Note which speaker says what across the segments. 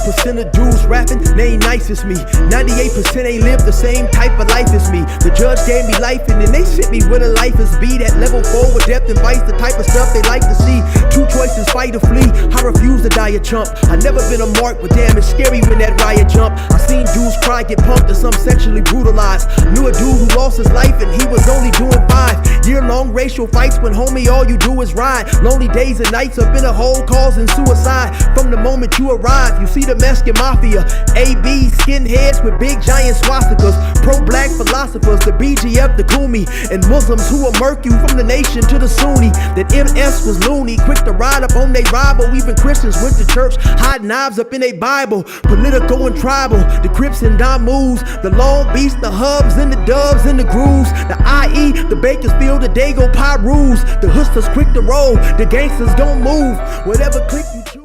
Speaker 1: 1% of dudes rapping, they ain't nice as me. 98% ain't live the same type of life as me. The judge gave me life and then they sent me where the life is be. That level 4 with depth and vice, the type of stuff they like to see. Two choices, fight or flee. I refuse to die a chump. I never been a mark, but damn, it's scary when that riot jump. I seen dudes cry, get pumped, and some sexually brutalized. Knew a dude who lost his life and he was only doing 5 year-long racial fights when homie all you do is ride. Lonely days and nights up in a hole causing suicide. From the moment you arrive, you see the Mexican mafia, AB skinheads with big giant swastikas, pro-black philosophers, the BGF, the Kumi, and Muslims who will murk you from the nation to the Sunni. That MS was loony, quick to ride up on they rival. Even Christians went to church, hide knives up in they Bible. Political and tribal, the Crips and Damus, the Long Beach, the Hubs and the Dubs and the Grooves, the IE, the Bakersfield, the Dago Pyrus, the hustlers quick to roll, the gangsters don't move, whatever click you choose.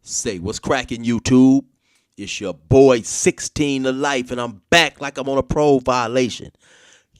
Speaker 2: Say what's cracking, YouTube? It's your boy 16 to life, and I'm back like I'm on a parole violation.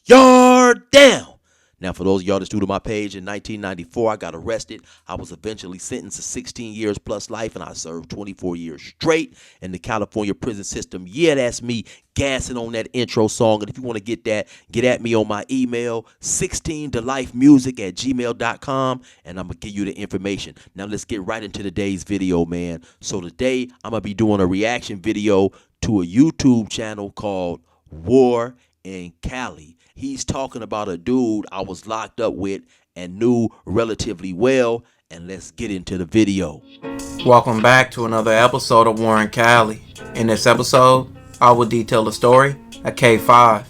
Speaker 2: Yard down. Now, for those of y'all that's new to my page, in 1994, I got arrested. I was eventually sentenced to 16 years plus life, and I served 24 years straight in the California prison system. Yeah, that's me gassing on that intro song. And if you want to get that, get at me on my email, 16tolifemusic@gmail.com, and I'm going to give you the information. Now, let's get right into today's video, man. So today, I'm going to be doing a reaction video to a YouTube channel called War in Cali. He's talking about a dude I was locked up with and knew relatively well, and let's get into the video.
Speaker 3: Welcome back to another episode of War in Cali. In this episode, I will detail the story of K-5.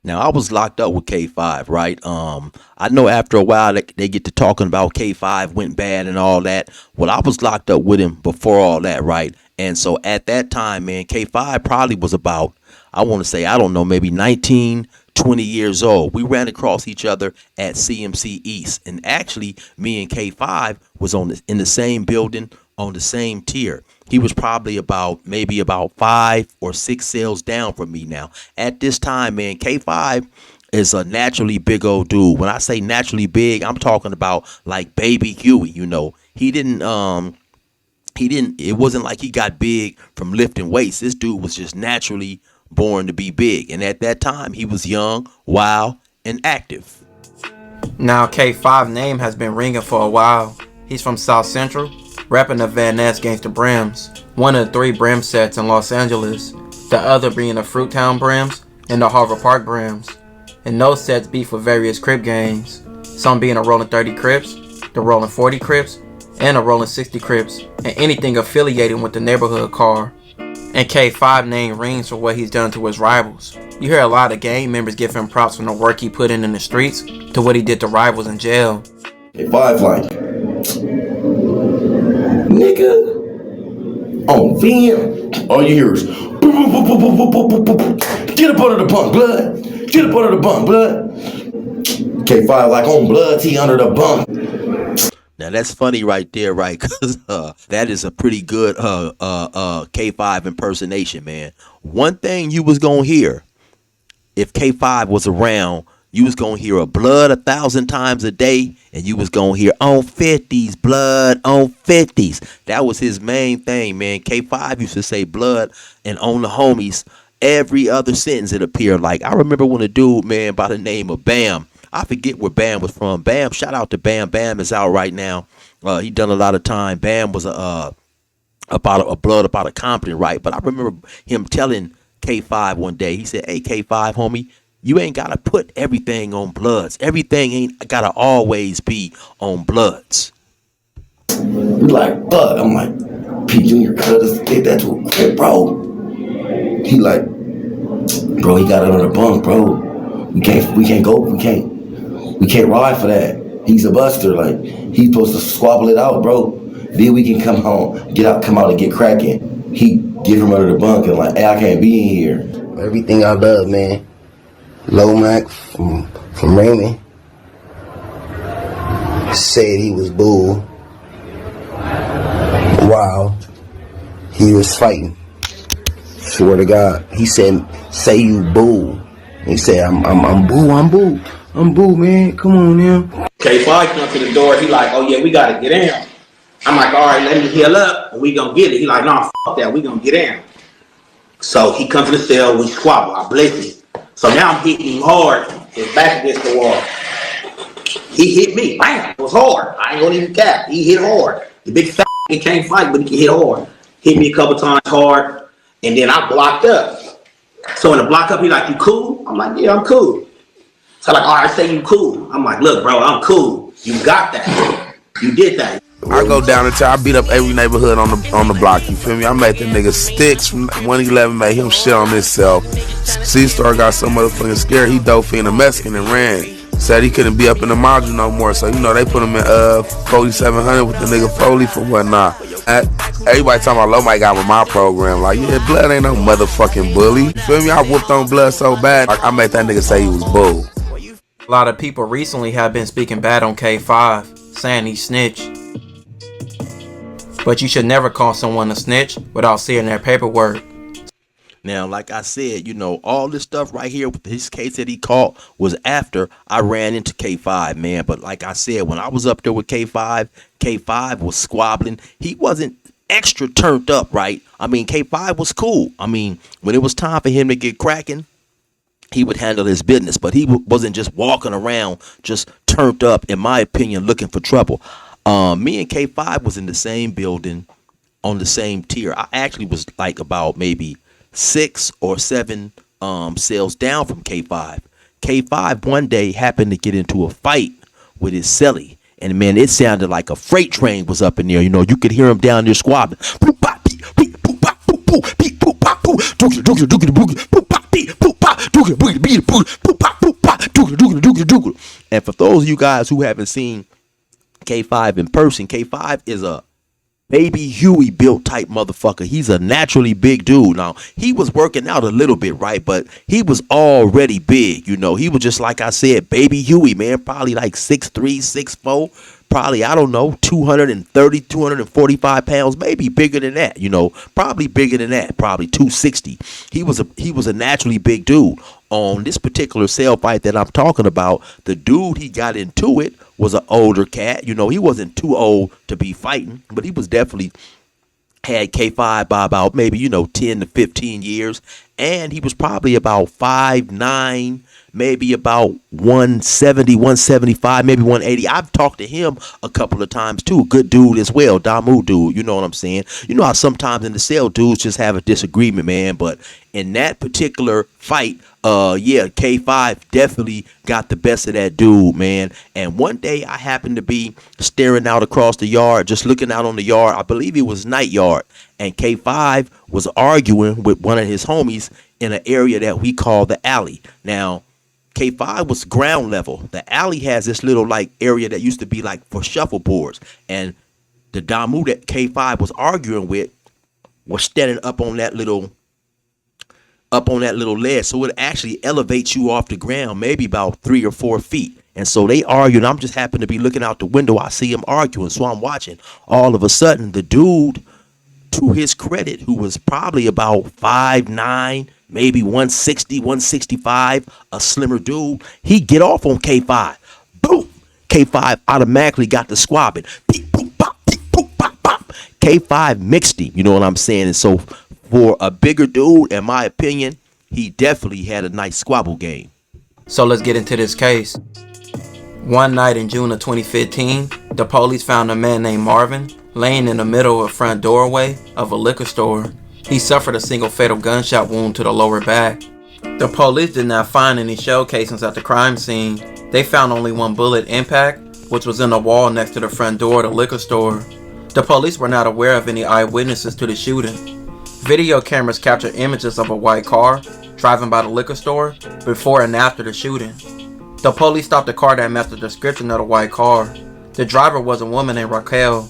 Speaker 2: Now, I was locked up with K-5, right? I know after a while they get to talking about K-5 went bad and all that. Well, I was locked up with him before all that, right? And so at that time, man, K-5 probably was about, I want to say, I don't know, maybe 19, 20 years old. We ran across each other at CMC East. And actually, me and K-5 was in the same building on the same tier. He was probably maybe about 5 or 6 cells down from me now. At this time, man, K-5 is a naturally big old dude. When I say naturally big, I'm talking about like baby Huey, you know. It wasn't like he got big from lifting weights. This dude was just naturally born to be big. And at that time, he was young, wild, and active.
Speaker 3: Now, K-5 name has been ringing for a while. He's from South Central, rapping the Van Ness Gangsta Brims, one of the 3 Brim sets in Los Angeles, the other being the Fruittown Brims and the Harvard Park Brims. And those sets beef with various Crip gangs, some being a Rolling 30 Crips, the Rolling 40 Crips, and a Rolling 60 Crips, and anything affiliated with the neighborhood car. And K-5 name rings for what he's done to his rivals. You hear a lot of gang members give him props from the work he put in the streets to what he did to rivals in jail.
Speaker 4: K-5 like, nigga, on VM, all you hear is, boop, boop, boop, boop, boop, boop, boop, boop. Get up under the bunk, blood. Get up under the bunk, blood. K-5 like on blood, he under the bunk.
Speaker 2: Now, that's funny right there, right? Because that is a pretty good K-5 impersonation, man. One thing you was going to hear, if K-5 was around, you was going to hear a blood 1,000 times a day, and you was going to hear on 50s, blood on 50s. That was his main thing, man. K-5 used to say blood and on the homies every other sentence it appeared like. I remember when a dude, man, by the name of Bam, I forget where Bam was from. Bam, shout out to Bam. Bam is out right now. He done a lot of time. Bam was about a Compton, right? But I remember him telling K-5 one day. He said, "Hey, K-5, homie, you ain't gotta put everything on bloods. Everything ain't gotta always be on bloods."
Speaker 4: We like, fuck. I'm like, P Junior, cut take that to a Crip, bro. He like, bro, he got it on the bunk, bro. We can't ride for that. He's a buster, like, he's supposed to squabble it out, bro. Then we can come home, come out and get cracking. He get him under the bunk and like, hey, I can't be in here.
Speaker 5: Everything I love, man. Lomac from Raymond said he was bull while he was fighting. Swear to God, he said, "Say you bull." He said, I'm boo, man. Come on now.
Speaker 3: K-5 come to the door. He like, oh yeah, we gotta get in.
Speaker 6: I'm like, all right, let me heal up and we gonna get it. He like, nah, fuck that, we gonna get in. So he comes to the cell, we squabble, I blitz him. So now I'm hitting him hard, his back against the wall. He hit me, bam, it was hard. I ain't gonna even cap, he hit hard. The big fat he can't fight, but he can hit hard. Hit me a couple times hard, and then I blocked up. So in the block up, he like, you cool? I'm like, yeah, I'm cool. So like, all right, say you cool. I'm like, look, bro, I'm cool. You got that. You did that.
Speaker 7: I go down until I beat up every neighborhood on the block. You feel me? I made that nigga Sticks from 111, made him shit on himself. C-Star got so motherfucking scared, he dove in a Mexican and ran. Said he couldn't be up in the module no more, so you know they put him in 4700 with the nigga Foley for whatnot. Everybody talking about Low Mike got with my program. Like, yeah, Blood ain't no motherfucking bully. You feel me? I whooped on Blood so bad, I made that nigga say he was bull.
Speaker 3: A lot of people recently have been speaking bad on K-5, saying he snitched. But you should never call someone a snitch without seeing their paperwork.
Speaker 2: Now, like I said, you know, all this stuff right here with his case that he caught was after I ran into K-5, man. But like I said, when I was up there with K-5, K-5 was squabbling. He wasn't extra turned up, right? I mean, K-5 was cool. I mean, when it was time for him to get cracking, he would handle his business. But he wasn't just walking around just turned up, in my opinion, looking for trouble. Me and K-5 was in the same building on the same tier. I actually was like about maybe 6 or 7 cells down from K-5. K-5 one day happened to get into a fight with his cellie. And man, it sounded like a freight train was up in there. You know, you could hear him down there squabbling. And for those of you guys who haven't seen K-5 in person, K-5 is a Baby Huey built type motherfucker. He's a naturally big dude. Now, he was working out a little bit, right? But he was already big, you know. He was just, like I said, Baby Huey, man. Probably like 6'3", 6'4". Probably, I don't know, 230, 245 pounds. Maybe bigger than that, you know. Probably bigger than that. Probably 260. He was a naturally big dude. On this particular cell fight that I'm talking about, the dude he got into it was an older cat. You know, he wasn't too old to be fighting, but he was definitely had K-5 by about maybe, you know, 10 to 15 years. And he was probably about 5'9", maybe about 170, 175, maybe 180. I've talked to him a couple of times too. Good dude as well. Damu dude. You know what I'm saying? You know how sometimes in the cell dudes just have a disagreement, man. But in that particular fight, yeah, K-5 definitely got the best of that dude, man. And one day I happened to be staring out across the yard, just looking out on the yard. I believe it was night yard. And K-5 was arguing with one of his homies in an area that we call the alley. Now, K-5 was ground level. The alley has this little like area that used to be like for shuffleboards. And the Damu that K-5 was arguing with was standing up on that little ledge. So it actually elevates you off the ground maybe about 3 or 4 feet. And so they argued. I'm just happened to be looking out the window. I see him arguing. So I'm watching. All of a sudden, the dude, to his credit, who was probably about 5'9", maybe 160, 165, a slimmer dude, he get off on K-5. Boom! K-5 automatically got the squabbing. Beep, boop, bop, beep, boop, bop, bop. K-5 mixed him, you know what I'm saying? And so for a bigger dude, in my opinion, he definitely had a nice squabble game.
Speaker 3: So let's get into this case. One night in June of 2015, the police found a man named Marvin laying in the middle of a front doorway of a liquor store. He suffered a single fatal gunshot wound to the lower back. The police did not find any shell casings at the crime scene. They found only one bullet impact, which was in the wall next to the front door of the liquor store. The police were not aware of any eyewitnesses to the shooting. Video cameras captured images of a white car driving by the liquor store before and after the shooting. The police stopped the car that matched the description of the white car. The driver was a woman named Raquel.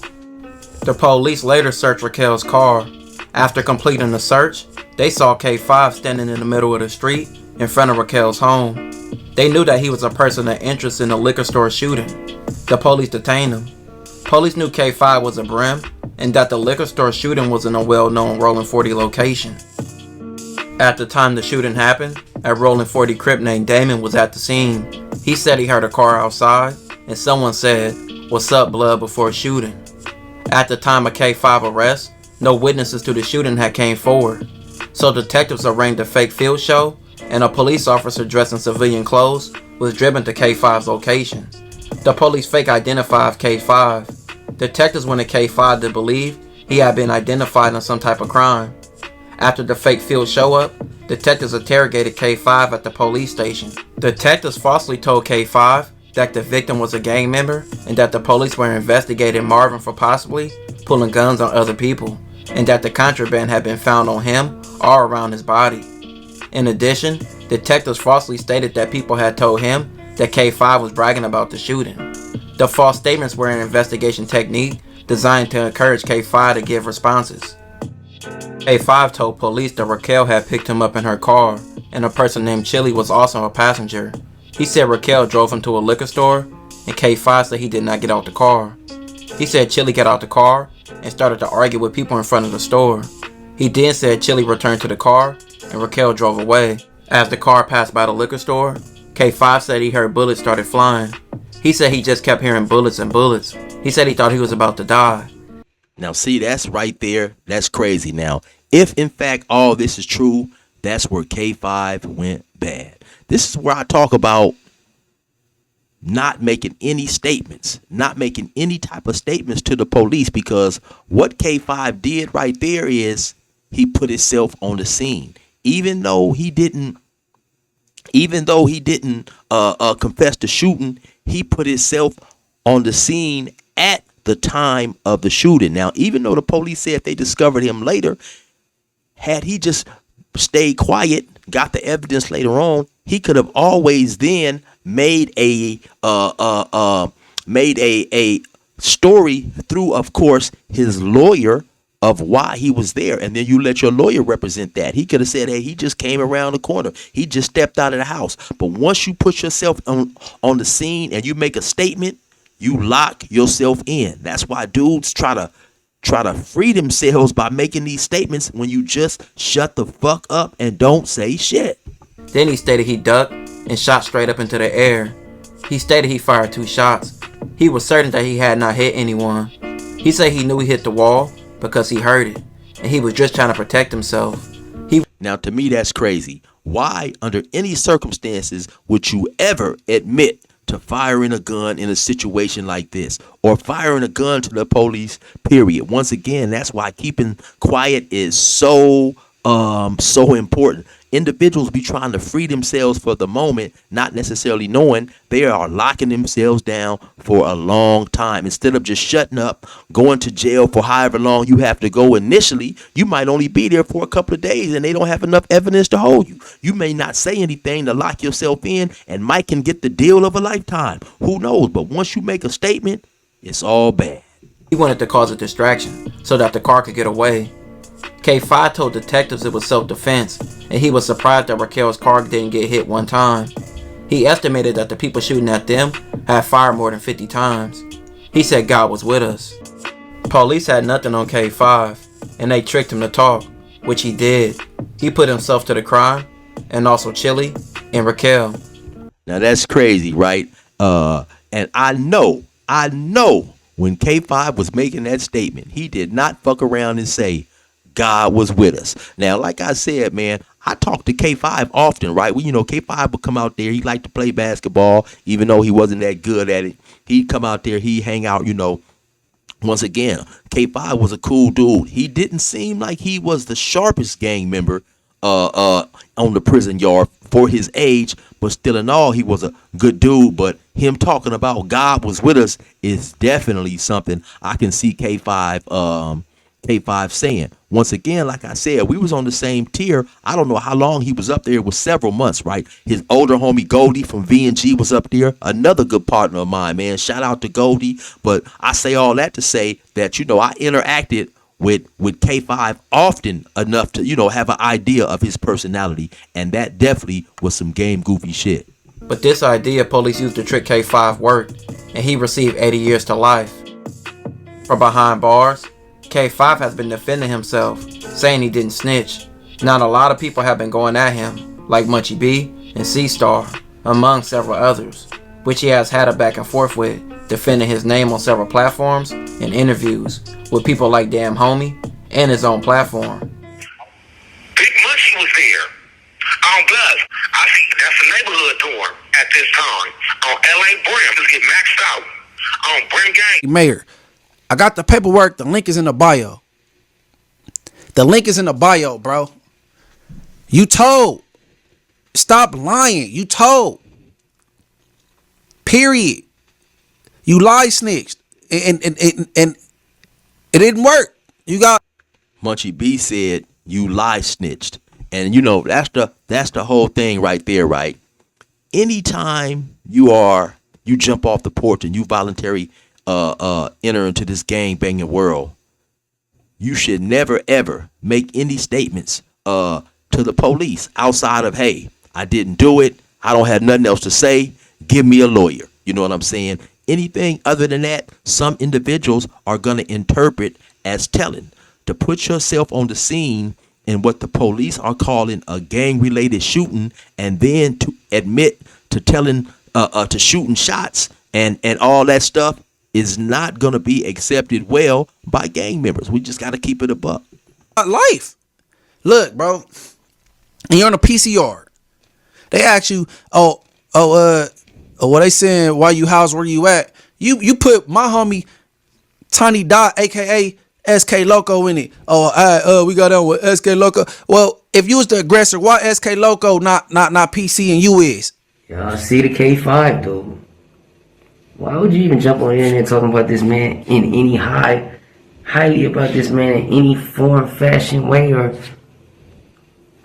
Speaker 3: The police later searched Raquel's car. After completing the search, they saw K-5 standing in the middle of the street in front of Raquel's home. They knew that he was a person of interest in the liquor store shooting. The police detained him. Police knew K-5 was a brim and that the liquor store shooting was in a well-known Rolling 40 location. At the time the shooting happened, a Rolling 40 Crip named Damon was at the scene. He said he heard a car outside and someone said, "What's up, blood?" before shooting. At the time of K-5 arrest, no witnesses to the shooting had came forward, so detectives arranged a fake field show, and a police officer dressed in civilian clothes was driven to K-5's location. The police fake identified K-5. Detectives went to K-5 to believe he had been identified in some type of crime. After the fake field show up, detectives interrogated K-5 at the police station. Detectives falsely told K-5 that the victim was a gang member and that the police were investigating Marvin for possibly pulling guns on other people, and that the contraband had been found on him or around his body. In addition, detectives falsely stated that people had told him that K-5 was bragging about the shooting. The false statements were an investigation technique designed to encourage K-5 to give responses. K-5 told police that Raquel had picked him up in her car, and a person named Chili was also a passenger. He said Raquel drove him to a liquor store, and K-5 said he did not get out the car. He said Chili got out the car and started to argue with people in front of the store. He then said Chili returned to the car, and Raquel drove away. As the car passed by the liquor store, K-5 said he heard bullets started flying. He said he just kept hearing bullets and bullets. He said he thought he was about to die.
Speaker 2: Now, see, that's right there. That's crazy. Now, if in fact all this is true, that's where K-5 went bad. This is where I talk about not making any statements, not making any type of statements to the police, because what K-5 did right there is he put himself on the scene. Even though he didn't confess to shooting, he put himself on the scene at the time of the shooting. Now, even though the police said they discovered him later, had he just stayed quiet, got the evidence later on, he could have always then made a story through, of course, his lawyer of why he was there, and then you let your lawyer represent that. He could have said, hey, he just came around the corner, he just stepped out of the house. But once you put yourself on the scene and you make a statement, you lock yourself in. That's why dudes try to free themselves by making these statements when you just shut the fuck up and don't say shit.
Speaker 3: Then he stated he ducked and shot straight up into the air. He stated he fired 2 shots. He was certain that he had not hit anyone. He said he knew he hit the wall because he heard it, and he was just trying to protect himself.
Speaker 2: Now, to me, that's crazy. Why, under any circumstances, would you ever admit to firing a gun in a situation like this, or firing a gun to the police, period? Once again, that's why keeping quiet is so important. Individuals be trying to free themselves for the moment, not necessarily knowing they are locking themselves down for a long time. Instead of just shutting up, going to jail for however long you have to go initially, you might only be there for a couple of days and they don't have enough evidence to hold you. You may not say anything to lock yourself in, and Mike can get the deal of a lifetime. Who knows? But once you make a statement, it's all bad.
Speaker 3: He wanted to cause a distraction so that the car could get away. K-5 told detectives it was self-defense, and he was surprised that Raquel's car didn't get hit one time. He estimated that the people shooting at them had fired more than 50 times. He said God was with us. Police had nothing on K-5, and they tricked him to talk, which he did. He put himself to the crime, and also Chili and Raquel.
Speaker 2: Now that's crazy, right? And I know when K-5 was making that statement, he did not fuck around and say God was with us. Now, like I said, man, I talk to K-5 often, right? Well, you know, K-5 would come out there. He liked to play basketball, even though he wasn't that good at it. He'd come out there. He'd hang out, you know. Once again, K-5 was a cool dude. He didn't seem like he was the sharpest gang member on the prison yard for his age, but still in all, he was a good dude. But him talking about God was with us is definitely something I can see K-5 saying. Once again, like I said, we was on the same tier. I don't know how long he was up there. It was several months, right? His older homie Goldie from V&G was up there. Another good partner of mine, man. Shout out to Goldie. But I say all that to say that, you know, I interacted with K-5 often enough to, you know, have an idea of his personality. And that definitely was some game goofy shit.
Speaker 3: But this idea police used to trick K-5 worked, and he received 80 years to life. From behind bars, K-5 has been defending himself, saying he didn't snitch. Not a lot of people have been going at him, like Munchie B and C-Star, among several others. which he has had a back and forth with, defending his name on several platforms and interviews with people like Damn Homie and his own platform.
Speaker 8: Big Munchie was there. On Bloods, I see that's a neighborhood tour at this time. On LA Brim, just get maxed out. On Brim Gang.
Speaker 9: Mayor, I got the paperwork. The link is in the bio. The link is in the bio, bro. You told. Stop lying. You told. Period. You lie snitched. And it didn't work. You got
Speaker 2: Munchie B said you lie snitched. And you know, that's the whole thing right there, right? Anytime you jump off the porch and you voluntarily enter into this gang banging world, you should never ever make any statements to the police outside of, hey, I didn't do it, I don't have nothing else to say, give me a lawyer. You know what I'm saying? Anything other than that, some individuals are gonna interpret as telling. To put yourself on the scene in what the police are calling a gang-related shooting, and then to admit to telling to shooting shots and all that stuff is not going to be accepted well by gang members. We just got to keep it a buck.
Speaker 9: life. Look, bro, and you're on a PCR. They ask you, what they saying? Why you house? Where you at? You put my homie Tiny Dot, aka SK Loco, in it. We got on with SK Loco. Well, if you was the aggressor, why SK Loco not PC and you is?
Speaker 10: Y'all see the K-5 though. Why would you even jump on the internet talking about this man in any highly about this man in any form, fashion, way, or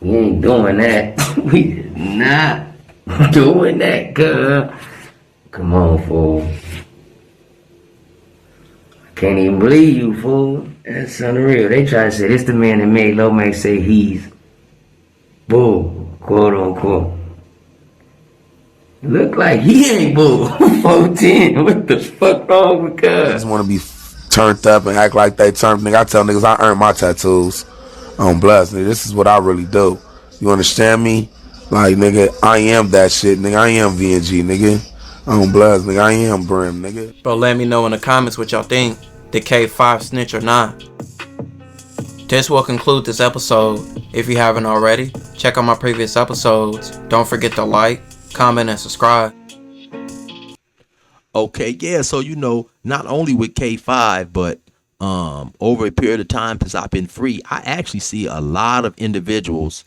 Speaker 10: we ain't doing that. We not doing that, girl. Come on, fool. Can't even believe you, fool. That's unreal. They try to say this the man that made Lil Mac say he's bull, quote unquote. Look like he ain't bull. 410. What the fuck wrong with
Speaker 7: I
Speaker 10: cuz?
Speaker 7: just want to be turned up and act like they turned. Nigga, I tell niggas I earn my tattoos on Bloods. Nigga, this is what I really do. You understand me? Like, nigga, I am that shit. Nigga, I am VNG, nigga. On Bloods, nigga, I am Brim, nigga.
Speaker 3: Bro, let me know in the comments what y'all think. Did K-5 snitch or not? This will conclude this episode. If you haven't already, check out my previous episodes. Don't forget to like, comment, and subscribe.
Speaker 2: Okay, yeah, so you know, not only with K-5, but over a period of time since I've been free, I actually see a lot of individuals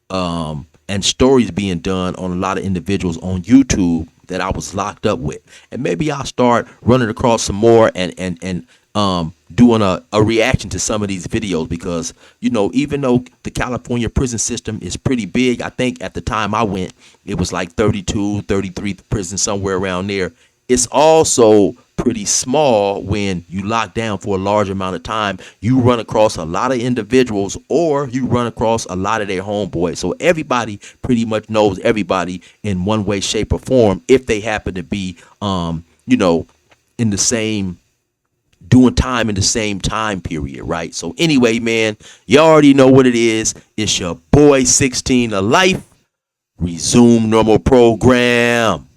Speaker 2: and stories being done on a lot of individuals on YouTube that I was locked up with. And maybe I'll start running across some more and doing a reaction to some of these videos, because, you know, even though the California prison system is pretty big, I think at the time I went, it was like 32, 33 prisons, somewhere around there. It's also pretty small when you lock down for a large amount of time. You run across a lot of individuals, or you run across a lot of their homeboys. So everybody pretty much knows everybody in one way, shape, or form, if they happen to be, you know, in the same, doing time in the same time period, right? So anyway, man, you already know what it is. It's your boy 16 to life. Resume normal program.